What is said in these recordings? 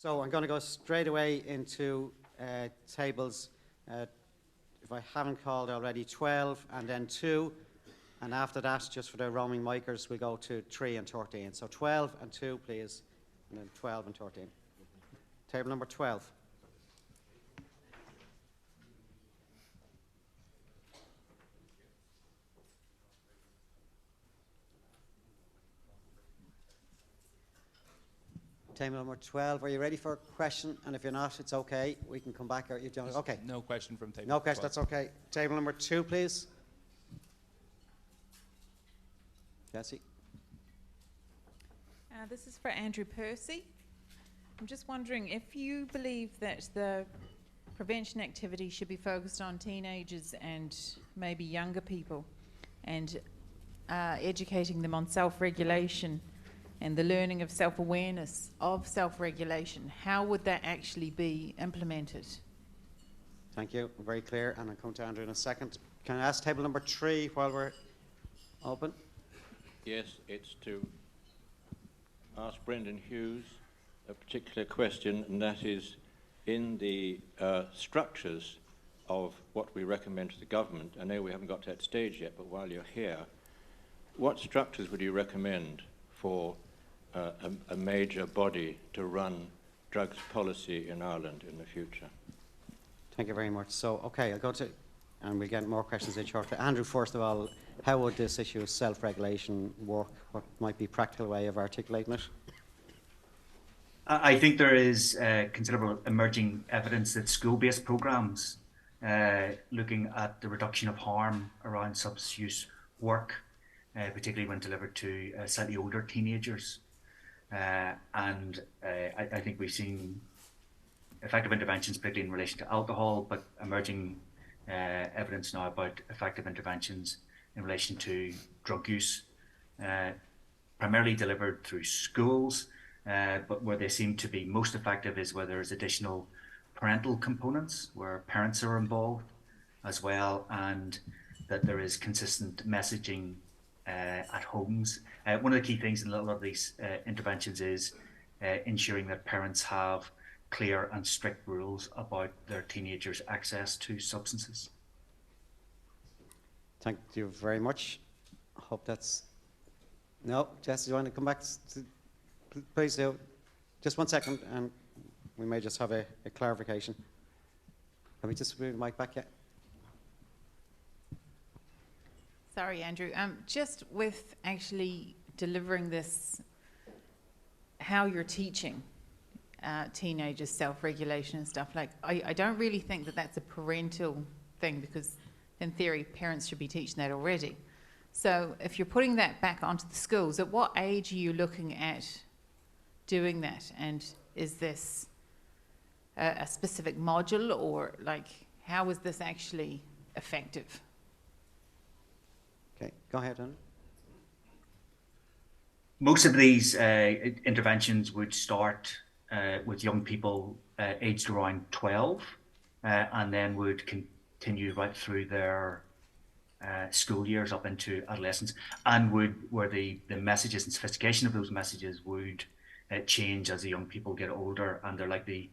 So I'm going to go straight away into tables, if I haven't called already, 12 and then 2. And after that, just for the roaming micers, we go to 3 and 13. So 12 and 2, please, and then 12 and 13. Table number 12. Table number 12, are you ready for a question? And if you're not, it's okay. We can come back. Or you don't. Okay. No question from table. No question. That's okay. Table number 2, please. Jesse. This is for Andrew Percy. I'm just wondering if you believe that the prevention activity should be focused on teenagers and maybe younger people, and educating them on self-regulation and the learning of self-awareness of self-regulation. How would that actually be implemented? Thank you. Very clear. And I'll come to Andrew in a second. Can I ask table number 3 while we're open? Yes, it's to ask Brendan Hughes a particular question, and that is in the structures of what we recommend to the government. I know we haven't got to that stage yet, but while you're here, what structures would you recommend for a major body to run drugs policy in Ireland in the future? Thank you very much. So, okay, I'll go to, and we'll get more questions in shortly. Andrew, first of all, how would this issue of self-regulation work? What might be a practical way of articulating it? I think there is considerable emerging evidence that school-based programs looking at the reduction of harm around substance use work, particularly when delivered to slightly older teenagers. I think we've seen effective interventions, particularly in relation to alcohol, but emerging evidence now about effective interventions in relation to drug use, primarily delivered through schools, but where they seem to be most effective is where there's additional parental components, where parents are involved as well, and that there is consistent messaging at homes. One of the key things in a lot of these interventions is ensuring that parents have clear and strict rules about their teenagers' access to substances. Thank you very much. I hope that's... No, Jess, do you want to come back? Please do. Just 1 second, and we may just have a clarification. Can we just move the mic back yet? Sorry, Andrew. Just with actually delivering this, how you're teaching teenagers self-regulation and stuff, like, I don't really think that that's a parental thing, because in theory parents should be teaching that already. So if you're putting that back onto the schools, at what age are you looking at doing that? And is this a specific module, or like, how is this actually effective? Okay, go ahead, Andrew. Most of these interventions would start with young people aged around 12, and then would continue right through their school years up into adolescence, and where the messages and sophistication of those messages would change as the young people get older, and the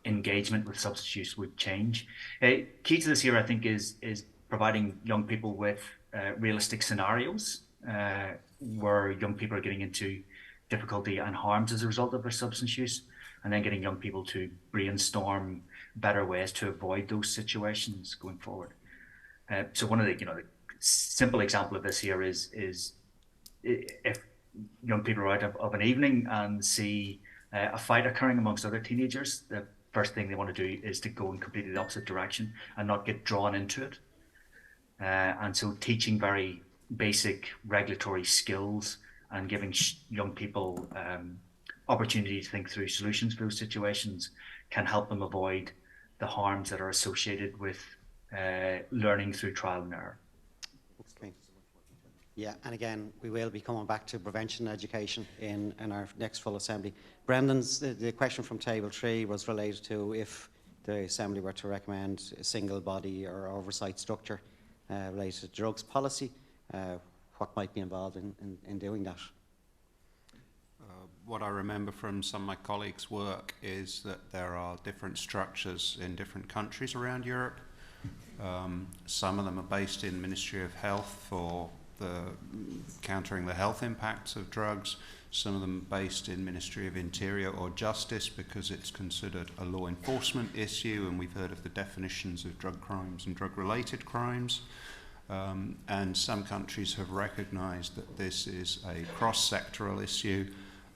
engagement with substance use would change. Key to this here, I think, is providing young people with realistic scenarios where young people are getting into difficulty and harms as a result of their substance use, and then getting young people to brainstorm better ways to avoid those situations going forward. So one of the simple example of this here is if young people are out of an evening and see a fight occurring amongst other teenagers, the first thing they want to do is to go in completely the opposite direction and not get drawn into it. And so teaching very basic regulatory skills and giving young people opportunity to think through solutions for those situations can help them avoid the harms that are associated with learning through trial and error. Okay. Yeah, and again, we will be coming back to prevention education in our next full assembly. Brendan's, the question from table 3 was related to if the assembly were to recommend a single body or oversight structure related to drugs policy, what might be involved in doing that? what I remember from some of my colleagues' work is that there are different structures in different countries around Europe. Some of them are based in Ministry of Health for countering the health impacts of drugs. Some of them based in Ministry of Interior or Justice because it's considered a law enforcement issue, and we've heard of the definitions of drug crimes and drug-related crimes. And some countries have recognised that this is a cross-sectoral issue,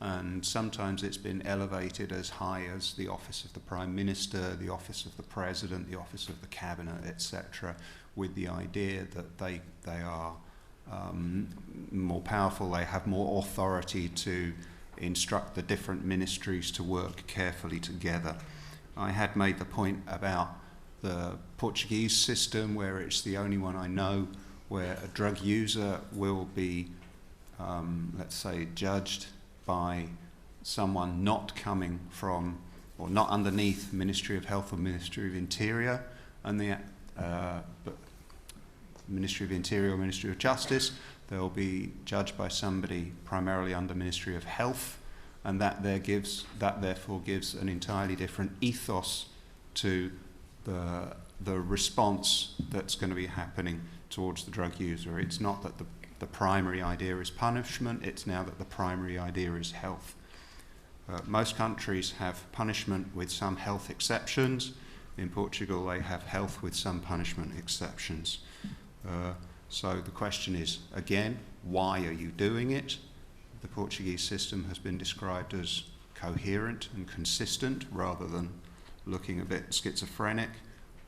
and sometimes it's been elevated as high as the office of the Prime Minister, the office of the President, the office of the Cabinet, etc., with the idea that they are more powerful, they have more authority to instruct the different ministries to work carefully together. I had made the point about the Portuguese system, where it's the only one I know where a drug user will be, let's say, judged by someone not coming from or not underneath Ministry of Health or Ministry of Interior, and the Ministry of Interior or Ministry of Justice. They'll be judged by somebody primarily under Ministry of Health, and that therefore gives an entirely different ethos to the response that's going to be happening towards the drug user. It's not that the primary idea is punishment, it's now that the primary idea is health. Most countries have punishment with some health exceptions. In Portugal, they have health with some punishment exceptions. So the question is, again, why are you doing it? The Portuguese system has been described as coherent and consistent rather than looking a bit schizophrenic,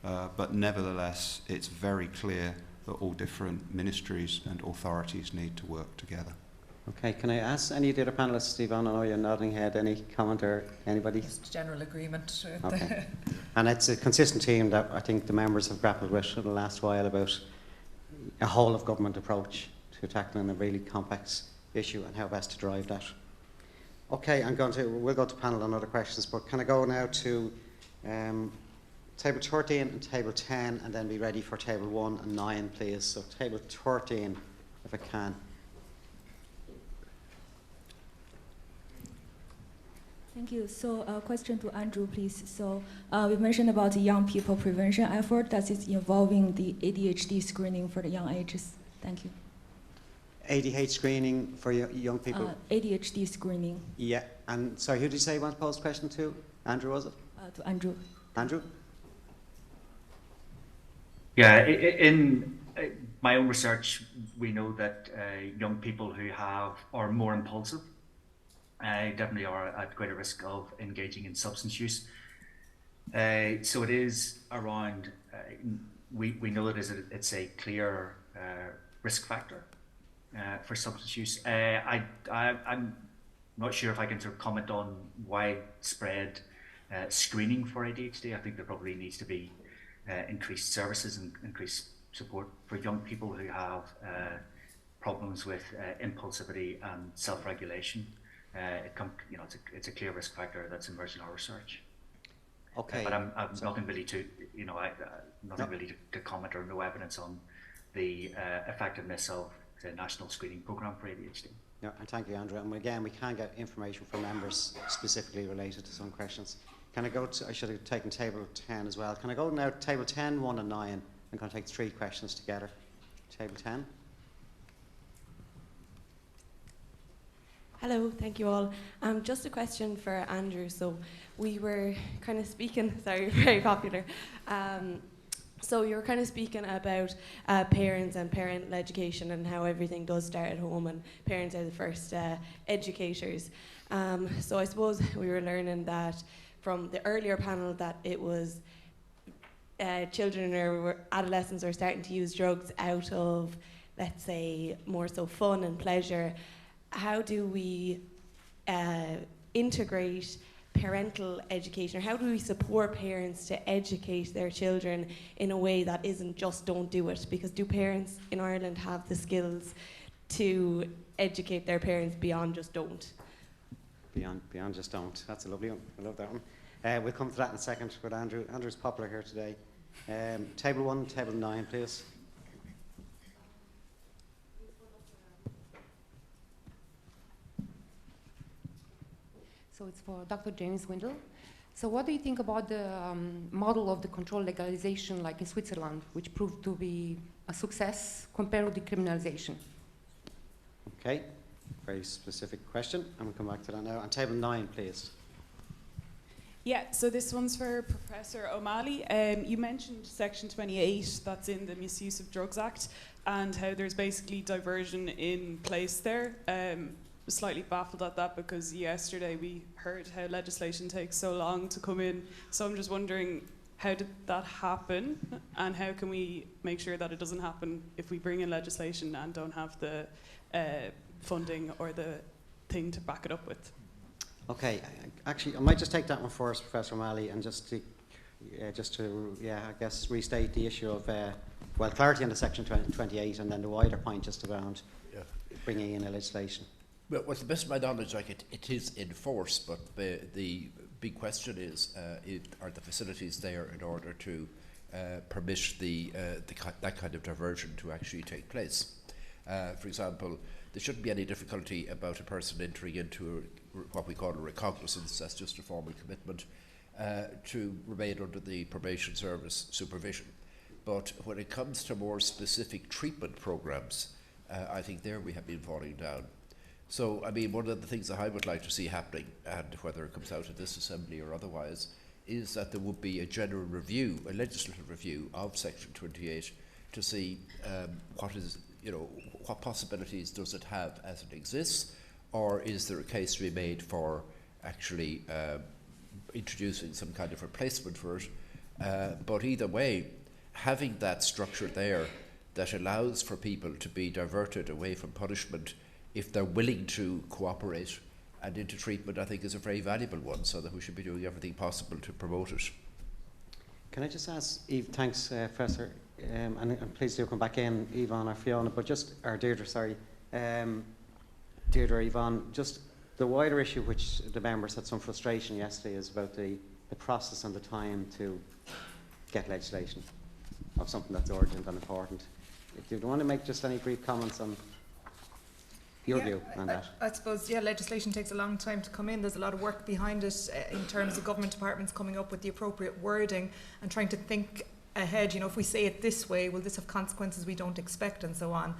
but nevertheless it's very clear that all different ministries and authorities need to work together. Okay, can I ask any of the other panellists, Stephen, I know you're nodding head, any comment or anybody? Just general agreement. Okay. And it's a consistent theme that I think the members have grappled with for the last while about a whole of government approach to tackling a really complex issue and how best to drive that. Okay, we'll go to panel on other questions, but can I go now to table 13 and table 10 and then be ready for table 1 and 9, please. So table 13, if I can. Thank you. So a question to Andrew, please. So we mentioned about the young people prevention effort that is involving the ADHD screening for the young ages. Thank you. ADHD screening for young people? ADHD screening. Yeah, and sorry, who did you say you want to pose the question to? Andrew, was it? To Andrew. Andrew? Yeah, in my own research, we know that young people who are more impulsive definitely are at greater risk of engaging in substance use. So it is around, we know that it's a clear risk factor for substance use. I'm not sure if I can sort of comment on widespread screening for ADHD. I think there probably needs to be increased services and increased support for young people who have problems with impulsivity and self-regulation. It's a clear risk factor that's emerged in our research. Okay. But I'm nothing really to, really to comment, or no evidence on the effectiveness of the national screening program for ADHD. Yeah, and thank you, Andrew. And again, we can get information from members specifically related to some questions. Can I go to, I should have taken table 10 as well. Can I go now to table 10, 1 and 9? I'm going to take 3 questions together. Table 10. Hello, thank you all. Just a question for Andrew. So we were kind of speaking, sorry, very popular. So you were kind of speaking about parents and parental education and how everything does start at home and parents are the first educators. So I suppose we were learning that from the earlier panel that it was children or adolescents are starting to use drugs out of, let's say, more so fun and pleasure. How do we integrate parental education, or how do we support parents to educate their children in a way that isn't just don't do it? Because do parents in Ireland have the skills to educate their parents beyond just don't? Beyond just don't. That's a lovely one. I love that one. We'll come to that in a second with Andrew. Andrew's popular here today. Table 1, table 9, please. So it's for Dr. James Windle. So what do you think about the model of the controlled legalization like in Switzerland, which proved to be a success compared with decriminalization? Okay, very specific question, and we'll come back to that now. On table 9, please. Yeah, so this one's for Professor O'Malley. You mentioned Section 28 that's in the Misuse of Drugs Act and how there's basically diversion in place there. Slightly baffled at that because yesterday we heard how legislation takes so long to come in. So I'm just wondering, how did that happen and how can we make sure that it doesn't happen if we bring in legislation and don't have the funding or the thing to back it up with? Okay, actually, I might just take that one first, Professor O'Malley, and just to I guess restate the issue of clarity on the Section 28 and then the wider point just around bringing in a legislation. Well, to the best of my knowledge, it is in force, but the big question is, are the facilities there in order to permit that kind of diversion to actually take place? For example, there shouldn't be any difficulty about a person entering into what we call a recognizance, that's just a formal commitment, to remain under the probation service supervision. But when it comes to more specific treatment programs, I think there we have been falling down. So, I mean, one of the things that I would like to see happening, and whether it comes out of this assembly or otherwise, is that there would be a general review, a legislative review of Section 28 to see what possibilities does it have as it exists, or is there a case to be made for actually introducing some kind of replacement for it? But either way, having that structure there that allows for people to be diverted away from punishment if they're willing to cooperate and into treatment, I think is a very valuable one, so that we should be doing everything possible to promote it. Can I just ask Eve, thanks Professor, and please do come back in, Yvonne or Fiona, but or Deirdre, sorry. Deirdre or Yvonne, just the wider issue which the members had some frustration yesterday is about the process and the time to get legislation of something that's urgent and important. Do you want to make just any brief comments on your view on that? I suppose, legislation takes a long time to come in. There's a lot of work behind it in terms of government departments coming up with the appropriate wording and trying to think ahead. If we say it this way, will this have consequences we don't expect and so on.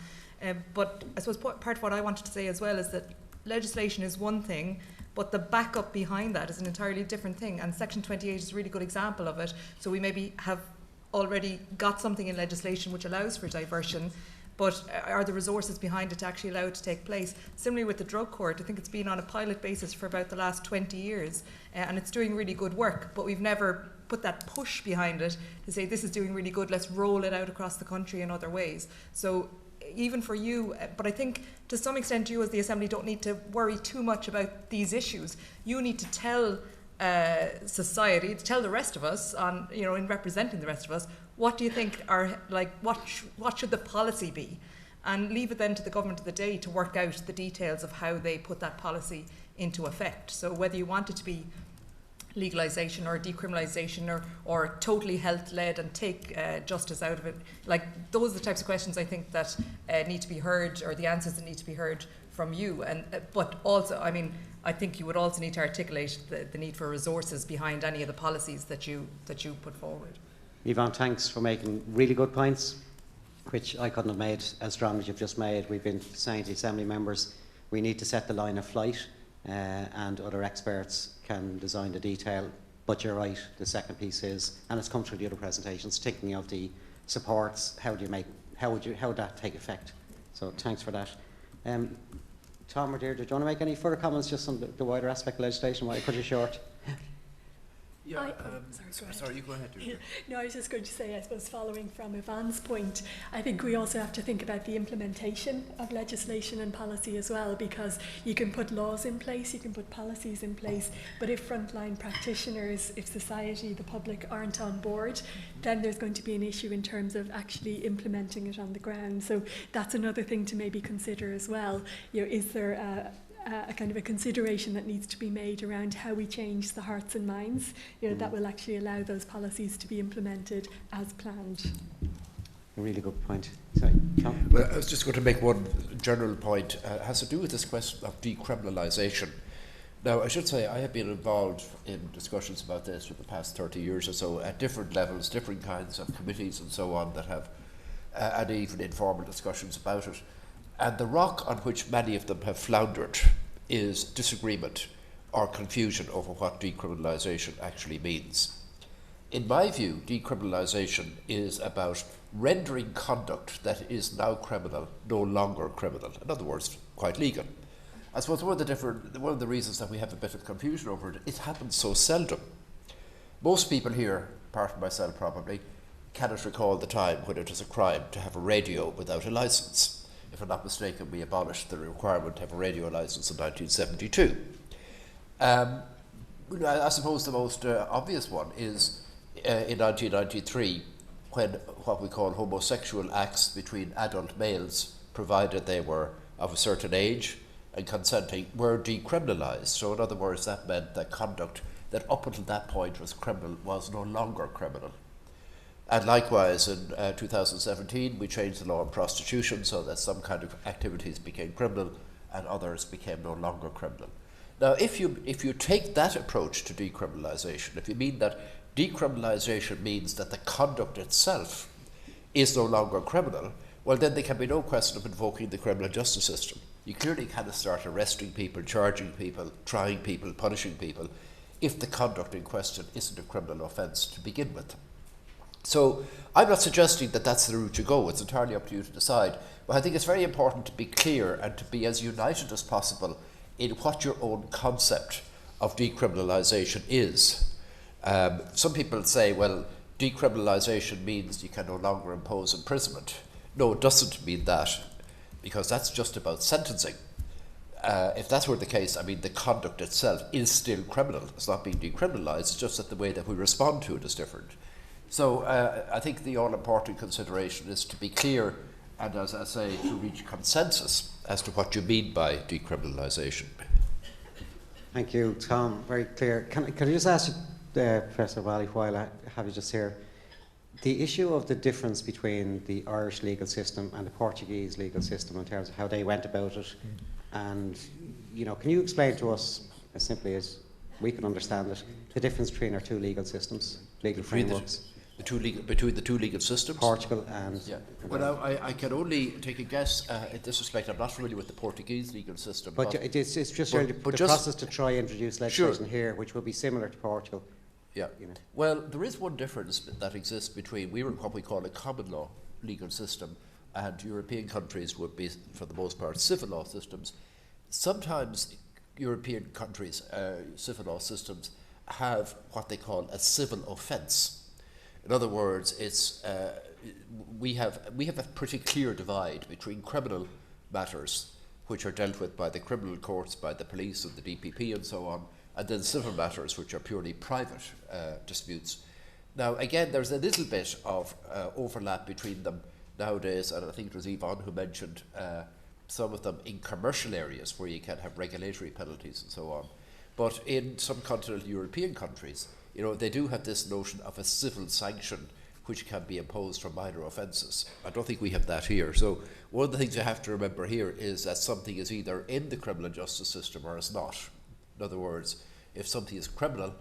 But I suppose part of what I wanted to say as well is that legislation is one thing, but the backup behind that is an entirely different thing. And Section 28 is a really good example of it. So we maybe have already got something in legislation which allows for diversion, but are the resources behind it to actually allow it to take place? Similarly with the drug court, I think it's been on a pilot basis for about the last 20 years, and it's doing really good work, but we've never put that push behind it to say this is doing really good, let's roll it out across the country in other ways. So even for you, but I think to some extent you as the Assembly don't need to worry too much about these issues. You need to tell society, to tell the rest of us, in representing the rest of us, what do you think are, what should the policy be? And leave it then to the government of the day to work out the details of how they put that policy into effect. So whether you want it to be legalisation or decriminalisation or totally health-led and take justice out of it, those are the types of questions I think that need to be heard, or the answers that need to be heard from you. And but also, I think you would also need to articulate the need for resources behind any of the policies that you put forward. Yvonne, thanks for making really good points, which I couldn't have made as strong as you've just made. We've been saying to the Assembly members, we need to set the line of flight, and other experts can design the detail. But you're right, the second piece is, and it's come through the other presentations, thinking of the supports, how would that take effect? So thanks for that. Tom or Deirdre, do you want to make any further comments just on the wider aspect of legislation while I cut you short? Sorry, you go ahead. No, I was just going to say, I suppose following from Yvonne's point, I think we also have to think about the implementation of legislation and policy as well, because you can put laws in place, you can put policies in place, but if frontline practitioners, if society, the public aren't on board, then there's going to be an issue in terms of actually implementing it on the ground. So that's another thing to maybe consider as well. Is there a kind of a consideration that needs to be made around how we change the hearts and minds, that will actually allow those policies to be implemented as planned. A really good point. Sorry, Tom? Well, I was just going to make one general point. It has to do with this question of decriminalisation. Now, I should say I have been involved in discussions about this for the past 30 years or so at different levels, different kinds of committees and so on that have, and even informal discussions about it. And the rock on which many of them have floundered is disagreement or confusion over what decriminalisation actually means. In my view, decriminalisation is about rendering conduct that is now criminal no longer criminal. In other words, quite legal. I suppose one of the reasons that we have a bit of confusion over it, it happens so seldom. Most people here, apart from myself probably, cannot recall the time when it was a crime to have a radio without a licence. If I'm not mistaken, we abolished the requirement to have a radio licence in 1972. I suppose the most obvious one is in 1993, when what we call homosexual acts between adult males, provided they were of a certain age and consenting, were decriminalised. So in other words, that meant that conduct that up until that point was criminal was no longer criminal. And likewise, in 2017, we changed the law on prostitution so that some kind of activities became criminal and others became no longer criminal. Now, if you take that approach to decriminalisation, if you mean that decriminalisation means that the conduct itself is no longer criminal, well, then there can be no question of invoking the criminal justice system. You clearly cannot start arresting people, charging people, trying people, punishing people, if the conduct in question isn't a criminal offence to begin with. So I'm not suggesting that that's the route you go. It's entirely up to you to decide. But I think it's very important to be clear and to be as united as possible in what your own concept of decriminalisation is. Some people say, well, decriminalisation means you can no longer impose imprisonment. No, it doesn't mean that, because that's just about sentencing. If that were the case, I mean, the conduct itself is still criminal. It's not being decriminalised, it's just that the way that we respond to it is different. So I think the all-important consideration is to be clear and, as I say, to reach consensus as to what you mean by decriminalisation. Thank you, Tom. Very clear. Can I just ask you, Professor O'Malley, while I have you just here, the issue of the difference between the Irish legal system and the Portuguese legal system in terms of how they went about it, and can you explain to us, as simply as we can understand it, the difference between our two legal systems, legal frameworks? Between the two legal systems? Portugal and... Yeah. Well, I can only take a guess in this respect. I'm not familiar with the Portuguese legal system. But it's just really the process to try and introduce legislation here, which will be similar to Portugal. Yeah. Well, there is one difference that exists between what we call a common law legal system, and European countries would be, for the most part, civil law systems. Sometimes European countries' civil law systems have what they call a civil offence. In other words, we have a pretty clear divide between criminal matters, which are dealt with by the criminal courts, by the police and the DPP and so on, and then civil matters, which are purely private disputes. Now, again, there's a little bit of overlap between them nowadays, and I think it was Yvonne who mentioned some of them in commercial areas where you can have regulatory penalties and so on. But in some continental European countries, they do have this notion of a civil sanction which can be imposed for minor offences. I don't think we have that here. So one of the things you have to remember here is that something is either in the criminal justice system or it's not. In other words, if something is criminal,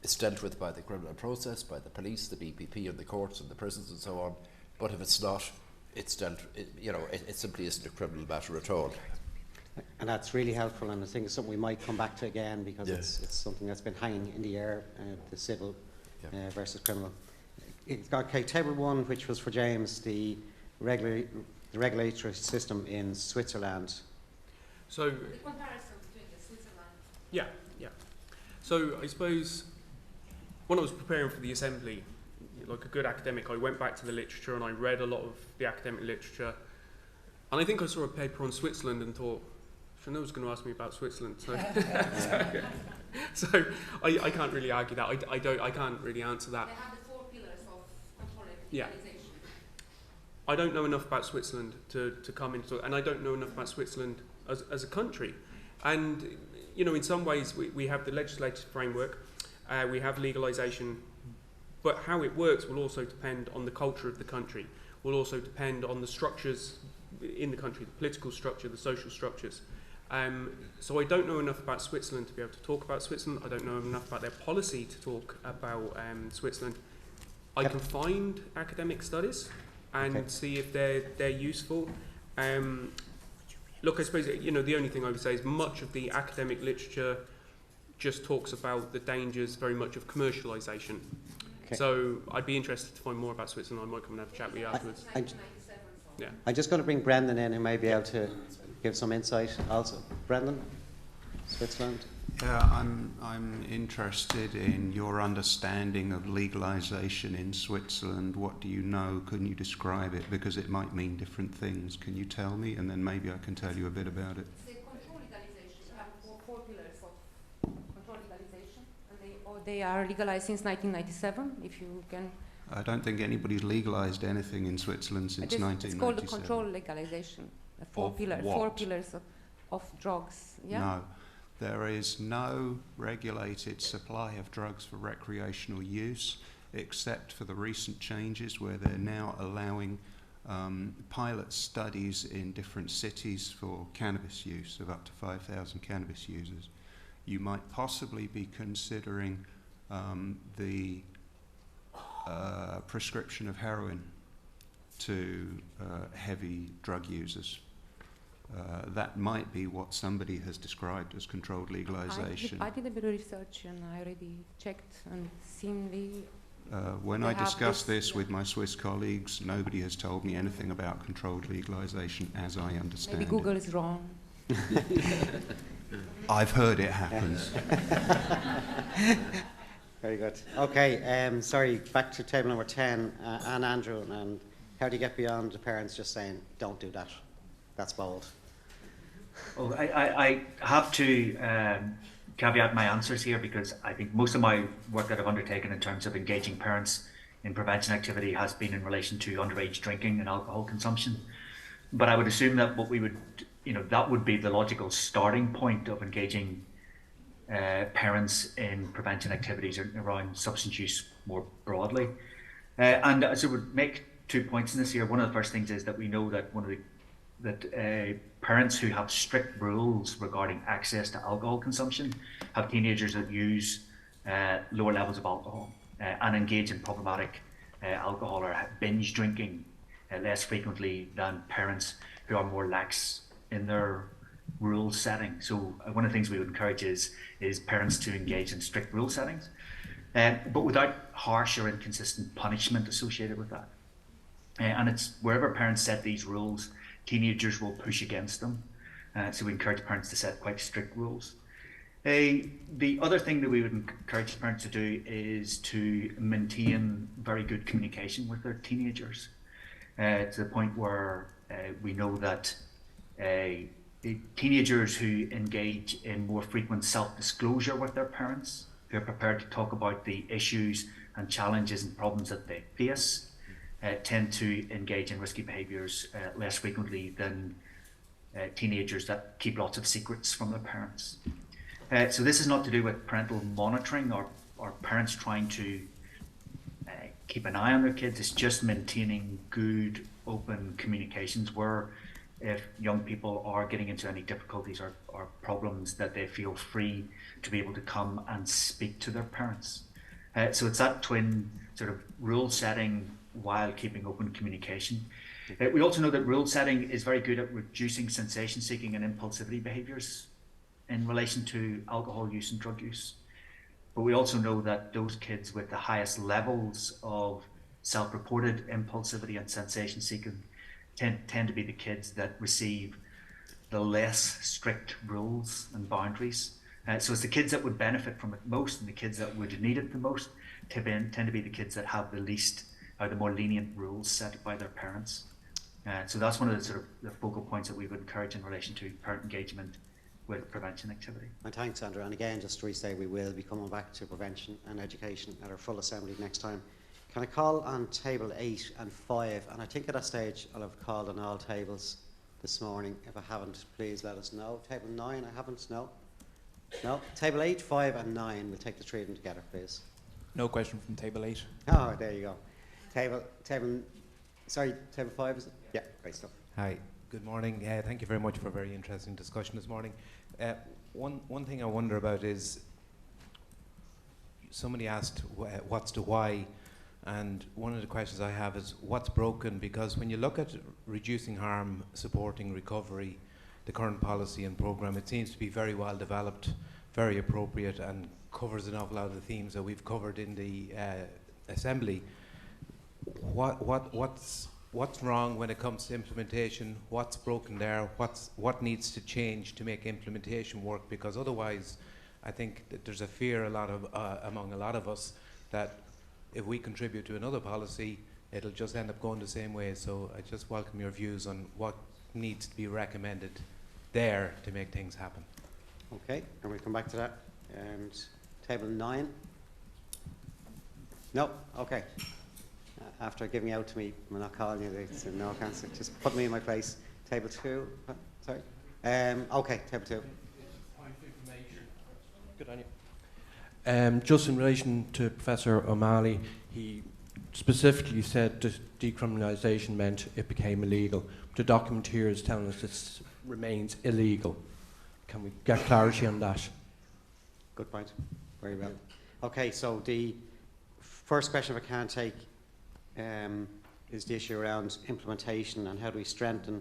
it's dealt with by the criminal process, by the police, the DPP and the courts and the prisons and so on. But if it's not, it's it simply isn't a criminal matter at all. And that's really helpful, and I think it's something we might come back to again, because it's something that's been hanging in the air, the civil versus criminal. Okay, table one, which was for James, the regulatory system in Switzerland. So, The comparison between Switzerland. Yeah. So I suppose when I was preparing for the assembly, like a good academic, I went back to the literature and I read a lot of the academic literature. And I think I saw a paper on Switzerland and thought, Chanel was going to ask me about Switzerland. So I can't really argue that. I can't really answer that. They have the 4 pillars of control and Yeah. legalization. I don't know enough about Switzerland to come into, and I don't know enough about Switzerland as a country. And, in some ways we have the legislative framework, we have legalisation, but how it works will also depend on the culture of the country, will also depend on the structures in the country, the political structure, the social structures. So I don't know enough about Switzerland to be able to talk about Switzerland. I don't know enough about their policy to talk about Switzerland. I can find academic studies and see if they're useful. Look, I suppose, you know, the only thing I would say is much of the academic literature just talks about the dangers very much of commercialisation. Okay. So I'd be interested to find more about Switzerland. I might come and have a chat with you afterwards. I'm just going to bring Brendan in, who may be able to give some insight also. Brendan, Switzerland. Yeah, I'm interested in your understanding of legalisation in Switzerland. What do you know? Can you describe it? Because it might mean different things. Can you tell me? And then maybe I can tell you a bit about it. The control legalization, you have four pillars of control legalization, and they are legalized since 1997, if you can... I don't think anybody's legalised anything in Switzerland since 1997. It's called the control legalization, four pillars of drugs. Yeah? No. There is no regulated supply of drugs for recreational use, except for the recent changes where they're now allowing pilot studies in different cities for cannabis use of up to 5,000 cannabis users. You might possibly be considering the prescription of heroin to heavy drug users. That might be what somebody has described as controlled legalisation. I did a bit of research and I already checked and seen the... when I discussed this with my Swiss colleagues, nobody has told me anything about controlled legalisation as I understand Maybe Google is wrong. I've heard it happens. Very good. Okay, sorry, back to table number 10, and Andrew, and how do you get beyond the parents just saying, don't do that? That's bold. Well, I have to caveat my answers here because I think most of my work that I've undertaken in terms of engaging parents in prevention activity has been in relation to underage drinking and alcohol consumption. But I would assume that what we would, that would be the logical starting point of engaging parents in prevention activities around substance use more broadly. And so I would make 2 points in this here. One of the first things is that we know that parents who have strict rules regarding access to alcohol consumption have teenagers that use lower levels of alcohol and engage in problematic alcohol or binge drinking less frequently than parents who are more lax in their rule setting. So one of the things we would encourage is parents to engage in strict rule settings, but without harsh or inconsistent punishment associated with that. And it's wherever parents set these rules, teenagers will push against them. So we encourage parents to set quite strict rules. The other thing that we would encourage parents to do is to maintain very good communication with their teenagers, to the point where we know that teenagers who engage in more frequent self-disclosure with their parents, who are prepared to talk about the issues and challenges and problems that they face, tend to engage in risky behaviours less frequently than teenagers that keep lots of secrets from their parents. So this is not to do with parental monitoring or parents trying to keep an eye on their kids. It's just maintaining good, open communications where if young people are getting into any difficulties or problems, that they feel free to be able to come and speak to their parents. So it's that twin sort of rule setting while keeping open communication. We also know that rule setting is very good at reducing sensation seeking and impulsivity behaviours in relation to alcohol use and drug use. But we also know that those kids with the highest levels of self-reported impulsivity and sensation seeking tend to be the kids that receive the less strict rules and boundaries. So it's the kids that would benefit from it most and the kids that would need it the most tend to be the kids that have the least the more lenient rules set by their parents. So that's one of the sort of the focal points that we would encourage in relation to parent engagement with prevention activity. And thanks, Andrew. And again, just to restate, we will be coming back to prevention and education at our full assembly next time. Can I call on table 8 and 5? And I think at that stage I'll have called on all tables this morning. If I haven't, please let us know. Table 9, I haven't, no? No? Table 8, 5 and 9, we'll take the three of them together, please. No question from table 8. Oh, there you go. Table 5, is it? Yeah, great stuff. Hi. Good morning. Thank you very much for a very interesting discussion this morning. One thing I wonder about is, somebody asked what's the why, and one of the questions I have is what's broken, because when you look at reducing harm, supporting recovery, the current policy and programme, it seems to be very well developed, very appropriate, and covers an awful lot of the themes that we've covered in the Assembly. What's wrong when it comes to implementation? What's broken there? What needs to change to make implementation work? Because otherwise, I think that there's a fear among a lot of us that if we contribute to another policy, it'll just end up going the same way. So I just welcome your views on what needs to be recommended there to make things happen. Okay, and we'll come back to that. And table 9. No, okay. After giving out to me, I'm not calling you. They said no, can't. Just put me in my place. Table 2. Sorry. Okay, table 2. Good on you. Just in relation to Professor O'Malley, he specifically said that decriminalisation meant it became illegal. The document here is telling us this remains illegal. Can we get clarity on that? Good point. Very well. Okay, so the first question, if I can take, is the issue around implementation and how do we strengthen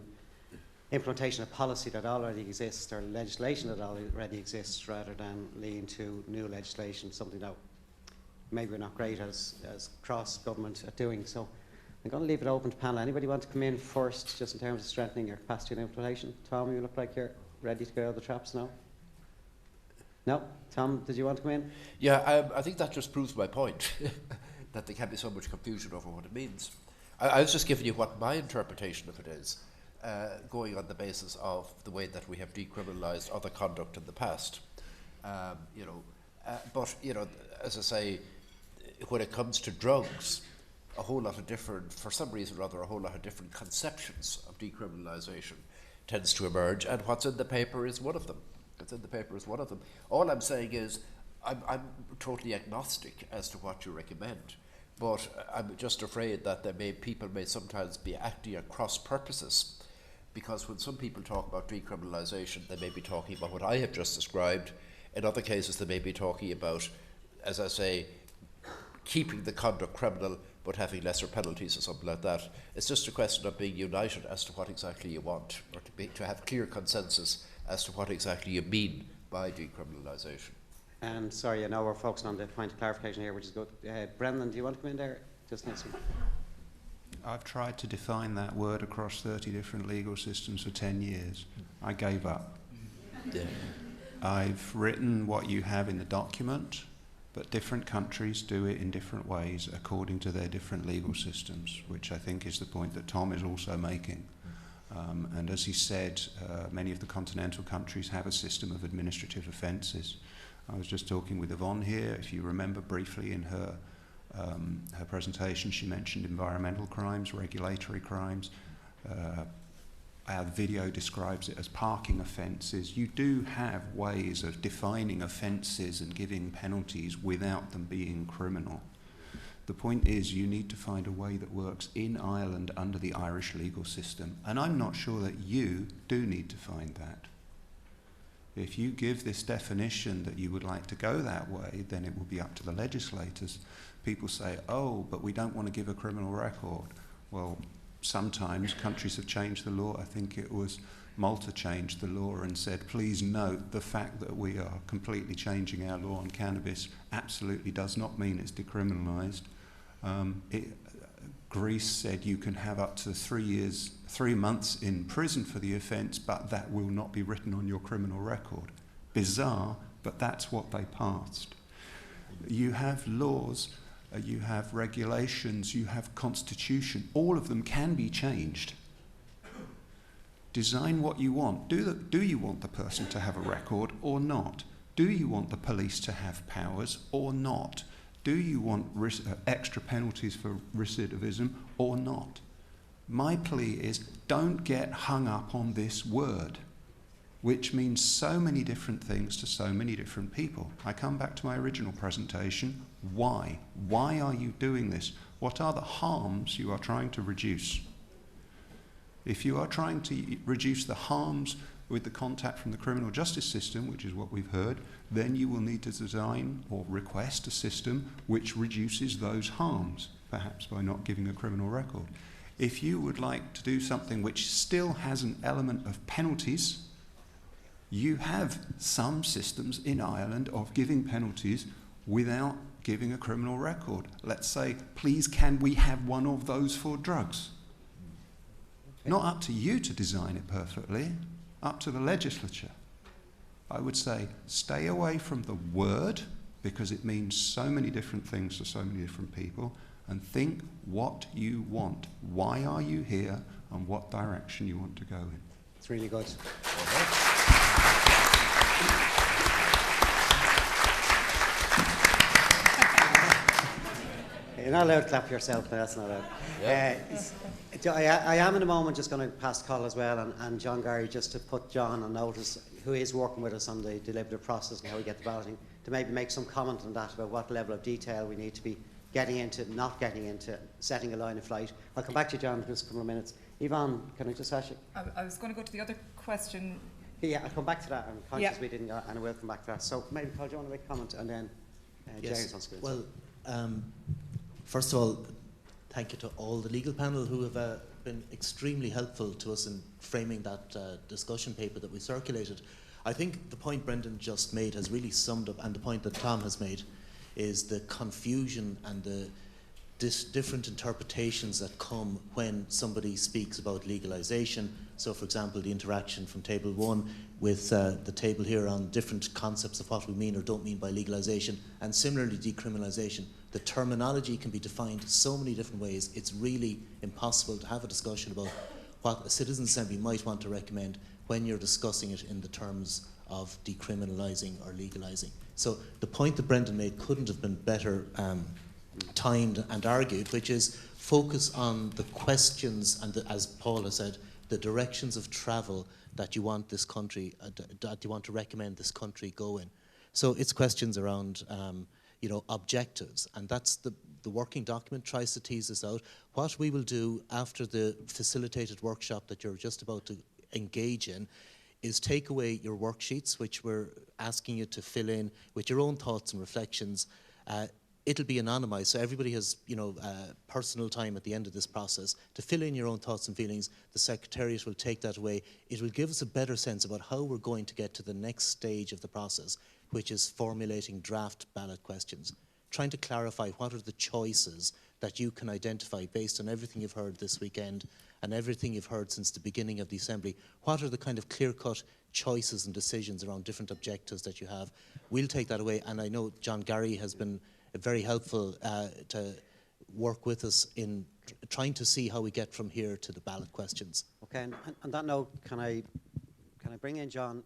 implementation of policy that already exists or legislation that already exists rather than leading to new legislation, something that maybe we're not great as cross-government at doing. So I'm going to leave it open to panel. Anybody want to come in first just in terms of strengthening your capacity and implementation? Tom, you look like you're ready to go out the traps now. No? Tom, did you want to come in? Yeah, I think that just proves my point, that there can be so much confusion over what it means. I was just giving you what my interpretation of it is, going on the basis of the way that we have decriminalised other conduct in the past. But, as I say, when it comes to drugs, a whole lot of different, for some reason or other, a whole lot of different conceptions of decriminalisation tends to emerge, and what's in the paper is one of them. What's in the paper is one of them. All I'm saying is, I'm totally agnostic as to what you recommend, but I'm just afraid that people may sometimes be acting at cross purposes, because when some people talk about decriminalisation, they may be talking about what I have just described. In other cases, they may be talking about, as I say, keeping the conduct criminal but having lesser penalties or something like that. It's just a question of being united as to what exactly you want, or to have clear consensus as to what exactly you mean by decriminalisation. And sorry, I know we're focusing on the point of clarification here, which is good. Brendan, do you want to come in there? Just next one. I've tried to define that word across 30 different legal systems for 10 years. I gave up. Yeah. I've written what you have in the document, but different countries do it in different ways according to their different legal systems, which I think is the point that Tom is also making. And as he said, many of the continental countries have a system of administrative offences. I was just talking with Yvonne here. If you remember briefly in her presentation, she mentioned environmental crimes, regulatory crimes. Our video describes it as parking offences. You do have ways of defining offences and giving penalties without them being criminal. The point is you need to find a way that works in Ireland under the Irish legal system. And I'm not sure that you do need to find that. If you give this definition that you would like to go that way, then it will be up to the legislators. People say, oh, but we don't want to give a criminal record. Well, sometimes countries have changed the law. I think it was Malta changed the law and said, please note the fact that we are completely changing our law on cannabis absolutely does not mean it's decriminalised. Greece said you can have up to 3 months in prison for the offence, but that will not be written on your criminal record. Bizarre, but that's what they passed. You have laws, you have regulations, you have constitution. All of them can be changed. Design what you want. Do you want the person to have a record or not? Do you want the police to have powers or not? Do you want extra penalties for recidivism or not? My plea is don't get hung up on this word, which means so many different things to so many different people. I come back to my original presentation. Why? Why are you doing this? What are the harms you are trying to reduce? If you are trying to reduce the harms with the contact from the criminal justice system, which is what we've heard, then you will need to design or request a system which reduces those harms, perhaps by not giving a criminal record. If you would like to do something which still has an element of penalties, you have some systems in Ireland of giving penalties without giving a criminal record. Let's say, please can we have one of those for drugs? Not up to you to design it perfectly, up to the legislature. I would say stay away from the word, because it means so many different things to so many different people, and think what you want. Why are you here, and what direction you want to go in. It's really good. You're not allowed to clap yourself, no, that's not allowed. Yeah. I am in a moment just going to pass the call as well, and John Gary, just to put John on notice, who is working with us on the deliberative process and how we get the balloting, to maybe make some comment on that about what level of detail we need to be getting into, not getting into, setting a line of flight. I'll come back to you, John, in just a couple of minutes. Yvonne, can I just ask you? I was going to go to the other question. Yeah, I'll come back to that. I'm conscious we didn't, and I will come back to that. So maybe, Paul, do you want to make a comment, and then James wants to go. Well, first of all, thank you to all the legal panel who have been extremely helpful to us in framing that discussion paper that we circulated. I think the point Brendan just made has really summed up, and the point that Tom has made, is the confusion and the different interpretations that come when somebody speaks about legalisation. So, for example, the interaction from Table 1 with the table here on different concepts of what we mean or don't mean by legalisation, and similarly decriminalisation. The terminology can be defined so many different ways, it's really impossible to have a discussion about what a Citizens' Assembly might want to recommend when you're discussing it in the terms of decriminalising or legalising. So the point that Brendan made couldn't have been better timed and argued, which is focus on the questions and, as Paul has said, the directions of travel that you want this country, that you want to recommend this country go in. So it's questions around objectives, and that's the working document tries to tease this out. What we will do after the facilitated workshop that you're just about to engage in is take away your worksheets, which we're asking you to fill in with your own thoughts and reflections. It'll be anonymised, so everybody has, personal time at the end of this process to fill in your own thoughts and feelings. The Secretariat will take that away. It will give us a better sense about how we're going to get to the next stage of the process, which is formulating draft ballot questions, trying to clarify what are the choices that you can identify based on everything you've heard this weekend and everything you've heard since the beginning of the Assembly. What are the kind of clear-cut choices and decisions around different objectives that you have? We'll take that away, and I know John Gary has been very helpful to work with us in trying to see how we get from here to the ballot questions. Okay, and on that note, can I bring in John?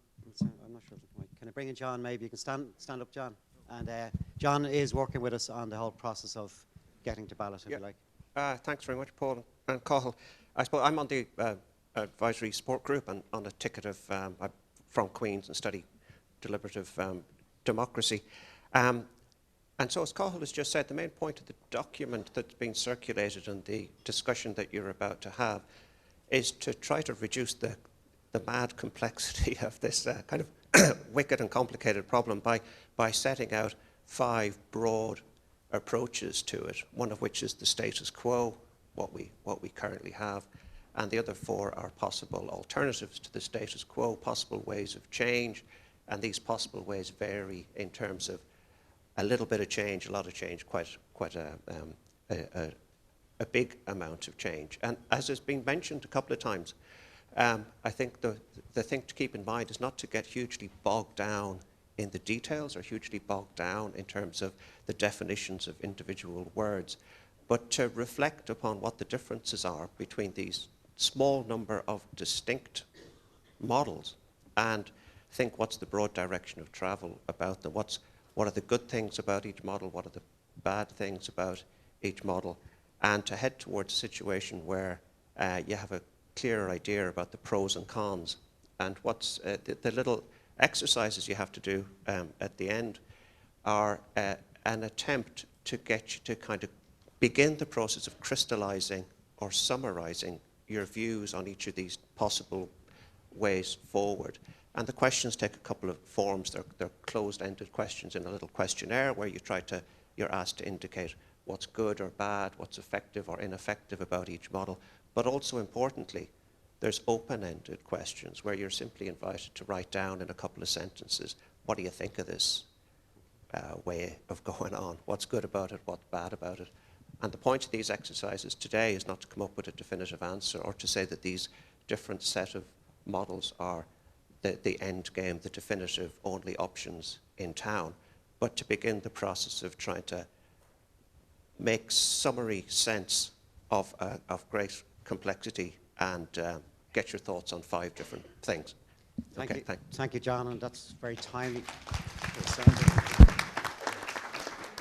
I'm not sure. Can I bring in John? Maybe you can stand up, John. And John is working with us on the whole process of getting to ballot, if you like. Thanks very much, Paul and Cathal. I suppose I'm on the advisory support group and on a ticket of I'm from Queen's and study deliberative democracy. And so, as Cathal has just said, the main point of the document that's being circulated and the discussion that you're about to have is to try to reduce the mad complexity of this kind of wicked and complicated problem by setting out 5 broad approaches to it, one of which is the status quo, what we currently have, and the other 4 are possible alternatives to the status quo, possible ways of change, and these possible ways vary in terms of a little bit of change, a lot of change, quite a big amount of change. And as has been mentioned a couple of times, I think the thing to keep in mind is not to get hugely bogged down in the details or hugely bogged down in terms of the definitions of individual words, but to reflect upon what the differences are between these small number of distinct models and think what's the broad direction of travel about them, what are the good things about each model, what are the bad things about each model, and to head towards a situation where you have a clearer idea about the pros and cons, and what's the little exercises you have to do at the end are an attempt to get you to kind of begin the process of crystallizing or summarizing your views on each of these possible ways forward. And the questions take a couple of forms. They're closed-ended questions in a little questionnaire where you're asked to indicate what's good or bad, what's effective or ineffective about each model. But also importantly, there's open-ended questions where you're simply invited to write down in a couple of sentences, what do you think of this way of going on? What's good about it? What's bad about it? And the point of these exercises today is not to come up with a definitive answer or to say that these different set of models are the end game, the definitive only options in town, but to begin the process of trying to make summary sense of great complexity and get your thoughts on 5 different things. Thank you, John, and that's very timely.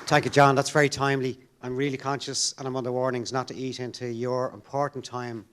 Thank you, John, that's very timely. I'm really conscious, and I'm under warnings, not to eat into your important time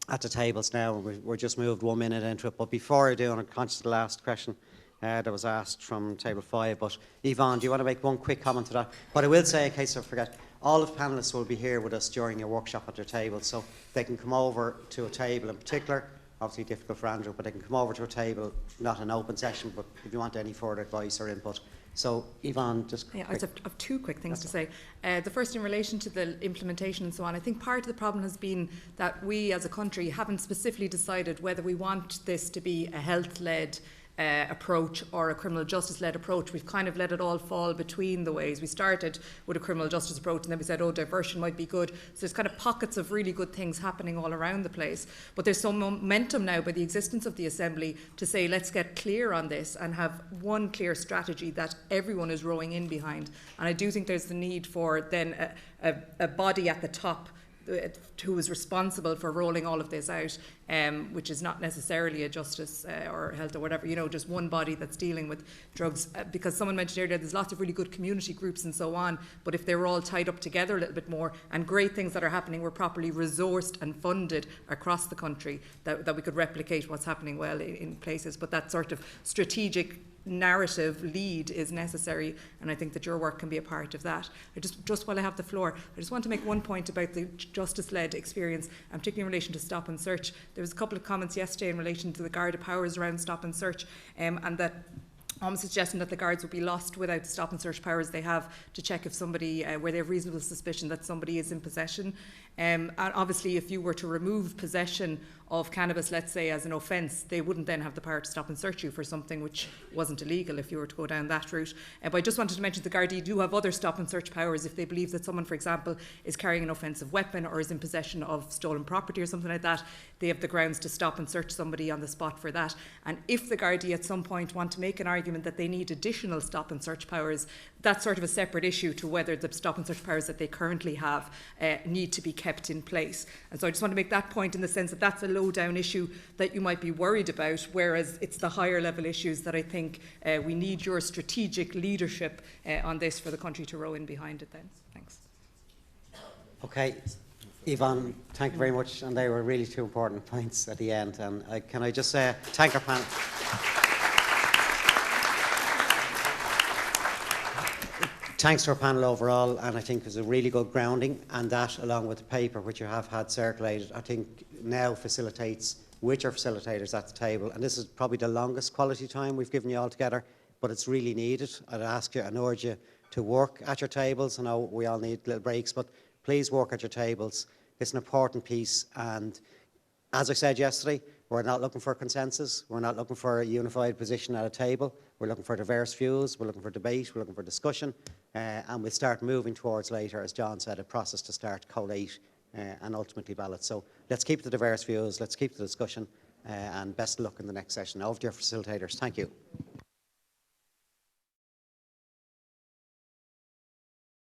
at the tables now. We're just moved 1 minute into it. But before I do, and I'm conscious of the last question that was asked from table 5, but Yvonne, do you want to make one quick comment to that? What I will say, in case I forget, all of the panellists will be here with us during your workshop at their table, so they can come over to a table in particular, obviously difficult for Andrew, but they can come over to a table, not an open session, but if you want any further advice or input. So, Yvonne, just I have 2 quick things to say. The first, in relation to the implementation and so on, I think part of the problem has been that we as a country haven't specifically decided whether we want this to be a health-led approach or a criminal justice-led approach. We've kind of let it all fall between the ways. We started with a criminal justice approach and then we said, oh, diversion might be good. So there's kind of pockets of really good things happening all around the place. But there's some momentum now by the existence of the Assembly to say, let's get clear on this and have one clear strategy that everyone is rowing in behind. And I do think there's the need for then a body at the top who is responsible for rolling all of this out, which is not necessarily a justice or health or whatever, just one body that's dealing with drugs. Because someone mentioned earlier, there's lots of really good community groups and so on, but if they were all tied up together a little bit more and great things that are happening were properly resourced and funded across the country, that we could replicate what's happening well in places. But that sort of strategic narrative lead is necessary, and I think that your work can be a part of that. Just while I have the floor, I just want to make one point about the justice-led experience, and particularly in relation to stop and search. There was a couple of comments yesterday in relation to the Garda powers around stop and search, and that almost suggesting that the guards would be lost without the stop and search powers they have to check if somebody, where they have reasonable suspicion that somebody is in possession. And obviously, if you were to remove possession of cannabis, let's say, as an offence, they wouldn't then have the power to stop and search you for something which wasn't illegal if you were to go down that route. But I just wanted to mention the Gardaí do have other stop and search powers if they believe that someone, for example, is carrying an offensive weapon or is in possession of stolen property or something like that. They have the grounds to stop and search somebody on the spot for that. And if the Gardaí at some point want to make an argument that they need additional stop and search powers, that's sort of a separate issue to whether the stop and search powers that they currently have need to be kept in place. And so I just want to make that point in the sense that that's a low down issue that you might be worried about, whereas it's the higher level issues that I think we need your strategic leadership on this for the country to row in behind it then. Thanks. Okay. Yvonne, thank you very much, and they were really 2 important points at the end. And can I just thank our panel. Thanks to our panel overall, and I think it was a really good grounding, and that, along with the paper which you have had circulated, I think now facilitates with your facilitators at the table. And this is probably the longest quality time we've given you all together, but it's really needed. I'd ask you and urge you to work at your tables. I know we all need little breaks, but please work at your tables. It's an important piece, and as I said yesterday, we're not looking for consensus. We're not looking for a unified position at a table. We're looking for diverse views. We're looking for debate. We're looking for discussion. And we'll start moving towards later, as John said, a process to start collate and ultimately ballot. So let's keep the diverse views. Let's keep the discussion. And best of luck in the next session. Over to your facilitators. Thank you.